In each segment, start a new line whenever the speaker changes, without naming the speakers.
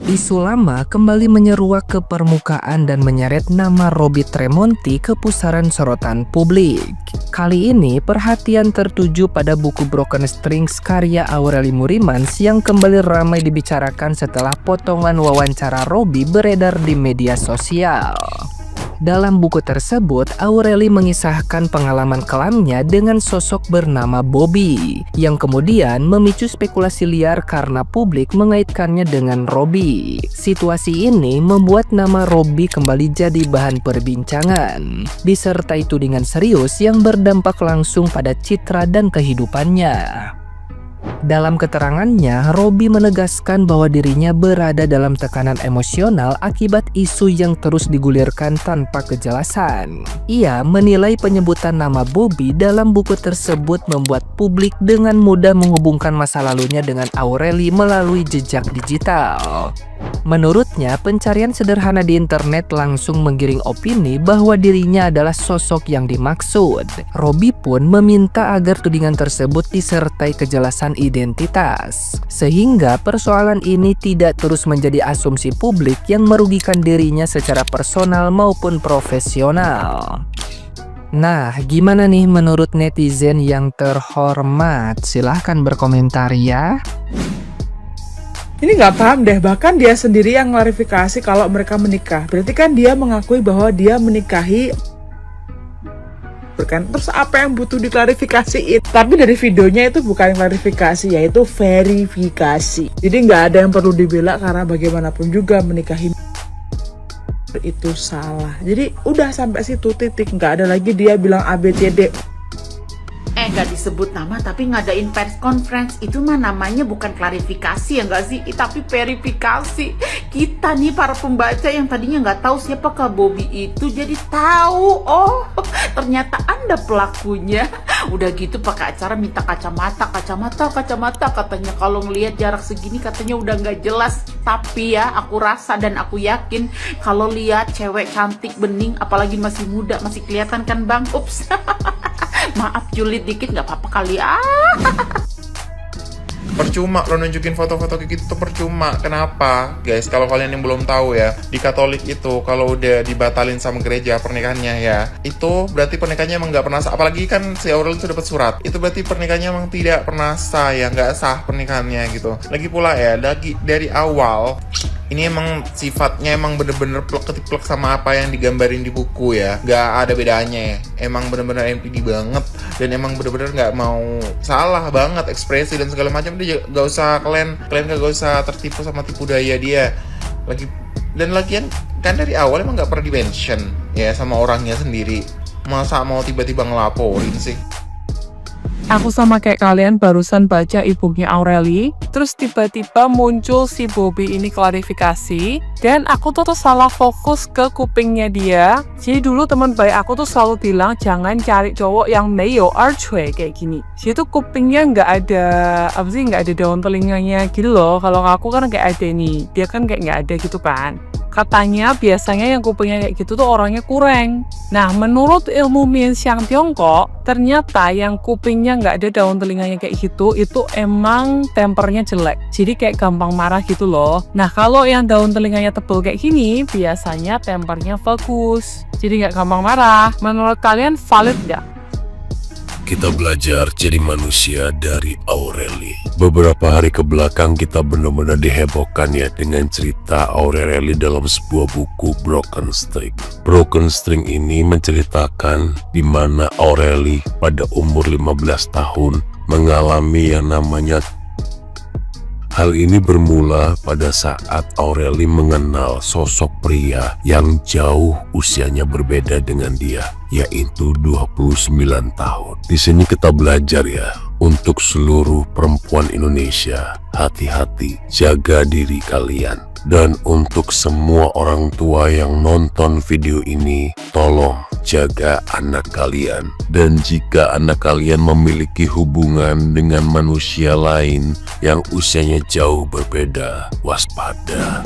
Isu lama kembali menyeruak ke permukaan dan menyeret nama Robby Tremonti ke pusaran sorotan publik. Kali ini perhatian tertuju pada buku Broken Strings karya Aureli Murimans yang kembali ramai dibicarakan setelah potongan wawancara Robby beredar di media sosial. Dalam buku tersebut, Aureli mengisahkan pengalaman kelamnya dengan sosok bernama Bobby, yang kemudian memicu spekulasi liar karena publik mengaitkannya dengan Robby. Situasi ini membuat nama Robby kembali jadi bahan perbincangan, disertai tudingan serius yang berdampak langsung pada citra dan kehidupannya. Dalam keterangannya, Robby menegaskan bahwa dirinya berada dalam tekanan emosional akibat isu yang terus digulirkan tanpa kejelasan. Ia menilai penyebutan nama Bobby dalam buku tersebut membuat publik dengan mudah menghubungkan masa lalunya dengan Aureli melalui jejak digital. Menurutnya, pencarian sederhana di internet langsung menggiring opini bahwa dirinya adalah sosok yang dimaksud. Robby pun meminta agar tudingan tersebut disertai kejelasan identitas, sehingga persoalan ini tidak terus menjadi asumsi publik yang merugikan dirinya secara personal maupun profesional. Nah, gimana nih menurut netizen yang terhormat? Silahkan berkomentar ya.
Ini nggak paham deh, bahkan dia sendiri yang klarifikasi kalau mereka menikah. Berarti kan dia mengakui bahwa dia menikahi. Terus apa yang butuh diklarifikasi? Tapi dari videonya itu bukan klarifikasi, yaitu verifikasi. Jadi nggak ada yang perlu dibela karena bagaimanapun juga menikahi itu salah. Jadi udah sampai situ titik, nggak ada lagi dia bilang ABCD.
Nggak disebut nama tapi ngadain press conference, itu mah namanya bukan klarifikasi ya nggak sih, tapi verifikasi. Kita nih para pembaca yang tadinya nggak tahu siapakah Bobby itu jadi tahu, oh ternyata Anda pelakunya. Udah gitu pakai acara minta kacamata katanya, kalau ngelihat jarak segini katanya udah nggak jelas. Tapi ya aku rasa dan aku yakin kalau lihat cewek cantik bening apalagi masih muda masih kelihatan kan bang. Ups. Maaf julid dikit nggak apa-apa kali ya.
Percuma lo nunjukin foto-foto kayak gitu tuh percuma. Kenapa? Guys, kalau kalian yang belum tahu ya, di Katolik itu kalau udah dibatalin sama gereja pernikahannya ya, itu berarti pernikahannya emang nggak pernah sah. Apalagi kan si Aurel itu dapat surat, itu berarti pernikahannya emang tidak pernah sah ya, nggak sah pernikahannya gitu. Lagi pula ya, dari awal ini emang sifatnya emang bener-bener plek-ketiplek sama apa yang digambarin di buku ya. Gak ada bedanya ya. Emang bener-bener NPD banget. Dan emang bener-bener gak mau salah banget ekspresi dan segala macam. Dia gak usah, kalian gak usah tertipu sama tipu daya dia. Lagian kan dari awal emang gak pernah di-mention ya sama orangnya sendiri. Masa mau tiba-tiba ngelaporin sih?
Aku sama kayak kalian barusan baca e-booknya Aureli, terus tiba-tiba muncul si Bobby ini klarifikasi, dan aku tuh salah fokus ke kupingnya dia. Jadi dulu teman baik aku tuh selalu bilang jangan cari cowok yang neo archway kayak gini. Jadi tuh kupingnya nggak ada daun telinganya gitu loh. Kalau aku kan kayak ada nih, dia kan kayak nggak ada gitu kan. Katanya biasanya yang kupingnya kayak gitu tuh orangnya kurang. Nah, menurut ilmu Mienxiang Tiongkok, ternyata yang kupingnya nggak ada daun telinganya kayak gitu, itu emang tempernya jelek. Jadi kayak gampang marah gitu loh. Nah, kalau yang daun telinganya tebel kayak gini, biasanya tempernya bagus. Jadi nggak gampang marah. Menurut kalian valid nggak?
Kita belajar jadi manusia dari Aureli. Beberapa hari ke belakang kita benar-benar dihebohkan ya dengan cerita Aureli dalam sebuah buku Broken String. Broken String ini menceritakan di mana Aureli pada umur 15 tahun mengalami yang namanya. Hal ini bermula pada saat Aureli mengenal sosok pria yang jauh usianya berbeda dengan dia, yaitu 29 tahun. Di sini kita belajar ya, untuk seluruh perempuan Indonesia, hati-hati, jaga diri kalian. Dan untuk semua orang tua yang nonton video ini, tolong jaga anak kalian. Dan jika anak kalian memiliki hubungan dengan manusia lain yang usianya jauh berbeda, waspada.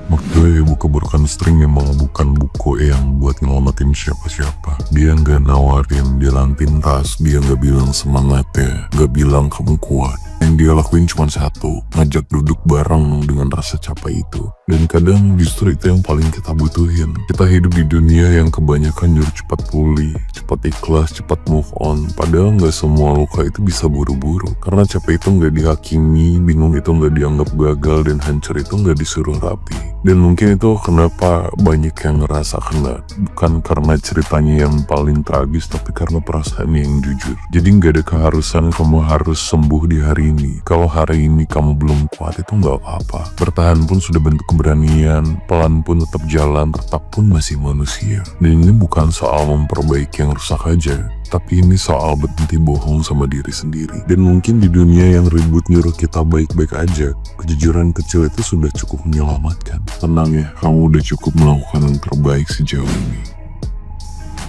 Maksudnya buku Broken String emang bukan buku yang buat ngelamatin siapa-siapa. Dia nggak nawarin jalan pintas, dia nggak bilang semangat ya, nggak bilang kamu kuat. Yang yang dia lakuin cuma satu, ngajak duduk bareng dengan rasa capek itu. Dan kadang justru itu yang paling kita butuhin. Kita hidup di dunia yang kebanyakan nyuruh cepat pulih, cepat ikhlas, cepat move on. Padahal nggak semua luka itu bisa buru-buru. Karena capek itu nggak dihakimi, bingung itu nggak dianggap gagal, dan hancur itu nggak disuruh rapi. Dan mungkin itu kenapa banyak yang ngerasa kena. Bukan karena ceritanya yang paling tragis, tapi karena perasaan yang jujur. Jadi nggak ada keharusan kamu harus sembuh di hari ini. Kalau hari ini kamu belum kuat itu nggak apa-apa. Bertahan pun sudah bentuk keberanian, pelan pun tetap jalan, retak pun masih manusia. Dan ini bukan soal memperbaiki yang rusak aja, tapi ini soal berhenti bohong sama diri sendiri. Dan mungkin di dunia yang ribut nyuruh kita baik-baik aja, kejujuran kecil itu sudah cukup menyelamatkan. Tenang ya, kamu udah cukup melakukan yang terbaik sejauh ini.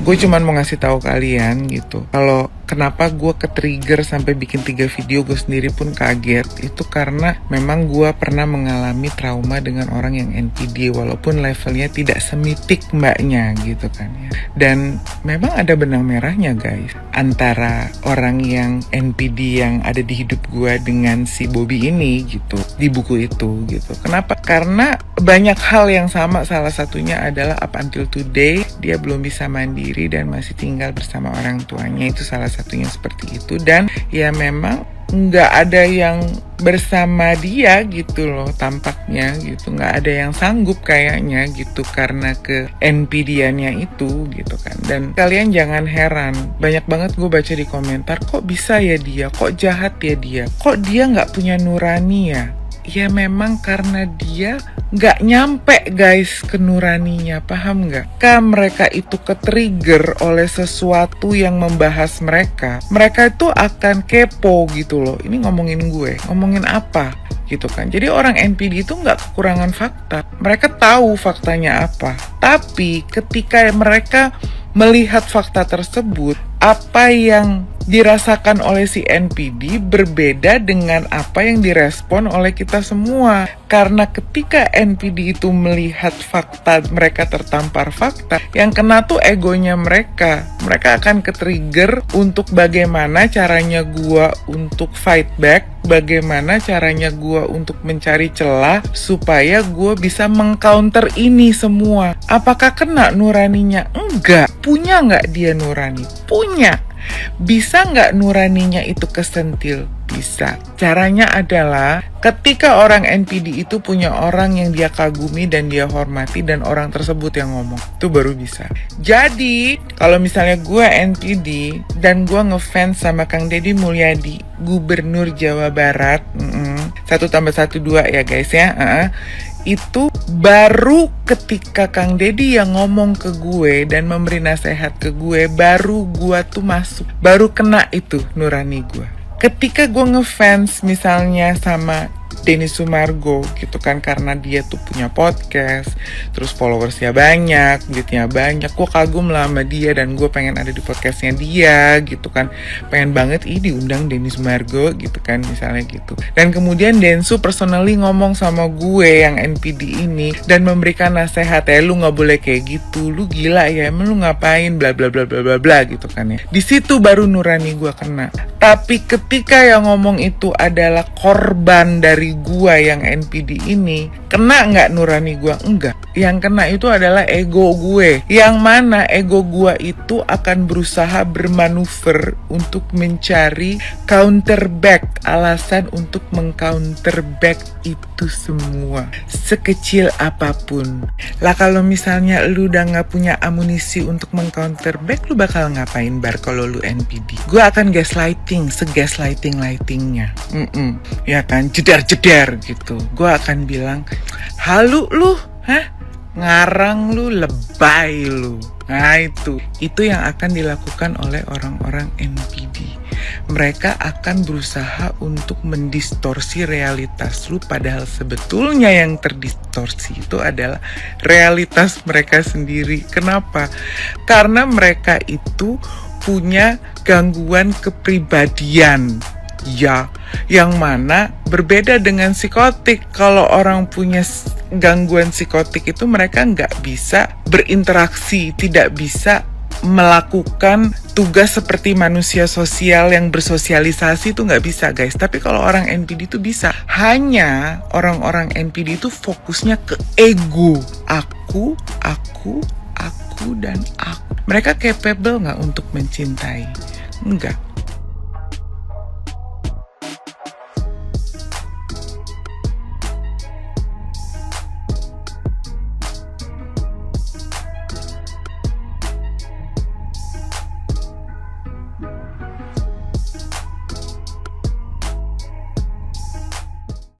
Gue cuman mau ngasih tahu kalian gitu, kalau kenapa gue ke-trigger sampai bikin 3 video, gue sendiri pun kaget. Itu karena memang gue pernah mengalami trauma dengan orang yang NPD, walaupun levelnya tidak semitik mbaknya gitu kan ya. Dan memang ada benang merahnya guys, antara orang yang NPD yang ada di hidup gue dengan si Bobby ini gitu, di buku itu gitu. Kenapa? Karena banyak hal yang sama, salah satunya adalah up until today dia belum bisa mandiri dan masih tinggal bersama orang tuanya. Itu salah satunya seperti itu. Dan ya memang nggak ada yang bersama dia gitu loh tampaknya gitu, nggak ada yang sanggup kayaknya gitu karena ke NPD-annya itu gitu kan. Dan kalian jangan heran, banyak banget gue baca di komentar, kok bisa ya dia, kok jahat ya dia, kok dia nggak punya nurani ya. Ya memang karena dia nggak nyampe guys ke nuraninya, paham nggak? Kan mereka itu ke-trigger oleh sesuatu yang membahas mereka itu akan kepo gitu loh. Ini ngomongin gue, ngomongin apa? Gitu kan. Jadi orang NPD itu nggak kekurangan fakta. Mereka tahu faktanya apa. Tapi ketika mereka melihat fakta tersebut, apa yang dirasakan oleh si NPD berbeda dengan apa yang direspon oleh kita semua. Karena ketika NPD itu melihat fakta, mereka tertampar fakta, yang kena tuh egonya mereka. Mereka akan ke-trigger untuk bagaimana caranya gua untuk fight back, bagaimana caranya gua untuk mencari celah supaya gua bisa meng-counter ini semua. Apakah kena nuraninya? Enggak. Punya nggak dia nurani? Punya. Bisa nggak nuraninya itu kesentil? Bisa. Caranya adalah ketika orang NPD itu punya orang yang dia kagumi dan dia hormati dan orang tersebut yang ngomong, itu baru bisa. Jadi kalau misalnya gue NPD dan gue ngefans sama Kang Deddy Mulyadi, Gubernur Jawa Barat, 1+1=2 ya guys ya, itu baru ketika Kang Deddy yang ngomong ke gue dan memberi nasihat ke gue, baru gue tuh masuk, baru kena itu nurani gue. Ketika gue ngefans misalnya sama Denny Sumargo gitu kan, karena dia tuh punya podcast, terus followersnya banyak, duitnya banyak, gue kagum lah sama dia dan gue pengen ada di podcastnya dia gitu kan, pengen banget diundang Denny Sumargo gitu kan misalnya gitu. Dan kemudian Densu personally ngomong sama gue yang NPD ini dan memberikan nasihat, lu nggak boleh kayak gitu, lu gila ya, emang lu ngapain, bla bla bla bla bla bla gitu kan ya. Di situ baru nurani gue kena. Tapi ketika yang ngomong itu adalah korban dari gua yang NPD ini, kena nggak nurani gua? Enggak. Yang kena itu adalah ego gue, yang mana ego gua itu akan berusaha bermanuver untuk mencari counter back, alasan untuk meng-counter back itu semua, sekecil apapun. Lah kalau misalnya lu udah nggak punya amunisi untuk meng-counter back, lu bakal ngapain bar kalau lu NPD? Gua akan gaslighting, segaslighting-lightingnya, ya kan, jedar-jedar gitu. Gua akan bilang, halu lu, ngarang lu, lebay lu. Nah itu yang akan dilakukan oleh orang-orang NPD. Mereka akan berusaha untuk mendistorsi realitas lu, padahal sebetulnya yang terdistorsi itu adalah realitas mereka sendiri. Kenapa? Karena mereka itu punya gangguan kepribadian. Ya, yang mana berbeda dengan psikotik. Kalau orang punya gangguan psikotik itu mereka nggak bisa berinteraksi, tidak bisa melakukan tugas seperti manusia sosial yang bersosialisasi itu nggak bisa guys. Tapi kalau orang NPD itu bisa. Hanya orang-orang NPD itu fokusnya ke ego. Aku, dan aku. Mereka capable nggak untuk mencintai? Enggak.